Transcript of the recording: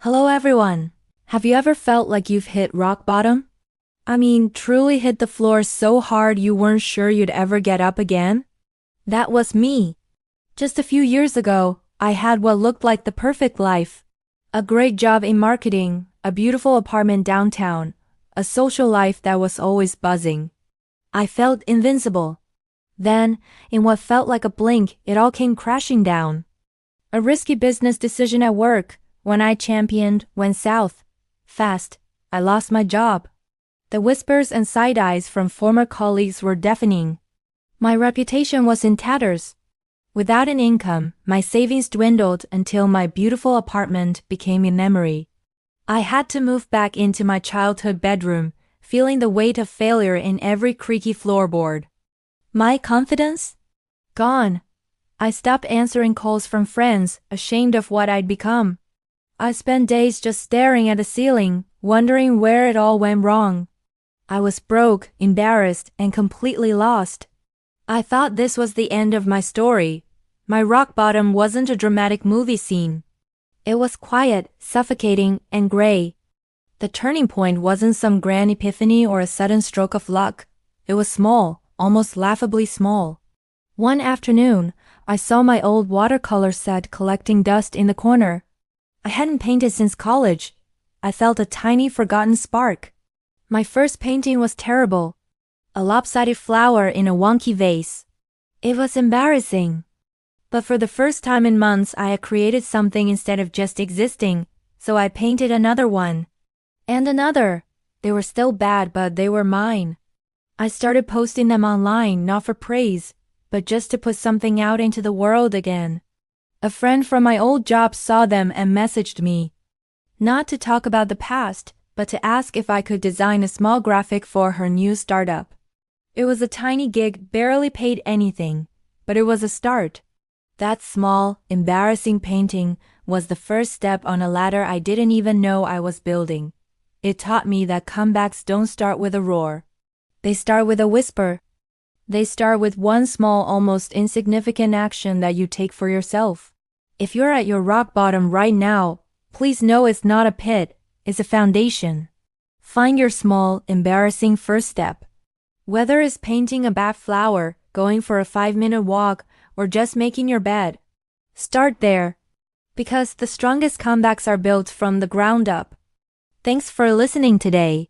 Hello everyone. Have you ever felt like you've hit rock bottom? I mean, truly hit the floor so hard you weren't sure you'd ever get up again? That was me. Just a few years ago, I had what looked like the perfect life. A great job in marketing, a beautiful apartment downtown, a social life that was always buzzing. I felt invincible. Then, in what felt like a blink, it all came crashing down. A risky business decision at work, one I championed, went south. Fast, I lost my job. The whispers and side eyes from former colleagues were deafening. My reputation was in tatters. Without an income, my savings dwindled until my beautiful apartment became a memory. I had to move back into my childhood bedroom, feeling the weight of failure in every creaky floorboard. My confidence? Gone. I stopped answering calls from friends, ashamed of what I'd become. I spent days just staring at the ceiling, wondering where it all went wrong. I was broke, embarrassed, and completely lost. I thought this was the end of my story. My rock bottom wasn't a dramatic movie scene. It was quiet, suffocating, and gray. The turning point wasn't some grand epiphany or a sudden stroke of luck. It was small, almost laughably small. One afternoon, I saw my old watercolor set collecting dust in the corner. I hadn't painted since college. I felt a tiny forgotten spark. My first painting was terrible. A lopsided flower in a wonky vase. It was embarrassing. But for the first time in months I had created something instead of just existing, so I painted another one. And another. They were still bad, but they were mine. I started posting them online, not for praise, but just to put something out into the world again. A friend from my old job saw them and messaged me. Not to talk about the past, but to ask if I could design a small graphic for her new startup. It was a tiny gig, barely paid anything, but it was a start. That small, embarrassing painting was the first step on a ladder I didn't even know I was building. It taught me that comebacks don't start with a roar. They start with a whisper. They start with one small, almost insignificant action that you take for yourself. If you're at your rock bottom right now, please know it's not a pit, it's a foundation. Find your small, embarrassing first step. Whether it's painting a bad flower, going for a 5-minute walk, or just making your bed. Start there. Because the strongest comebacks are built from the ground up. Thanks for listening today.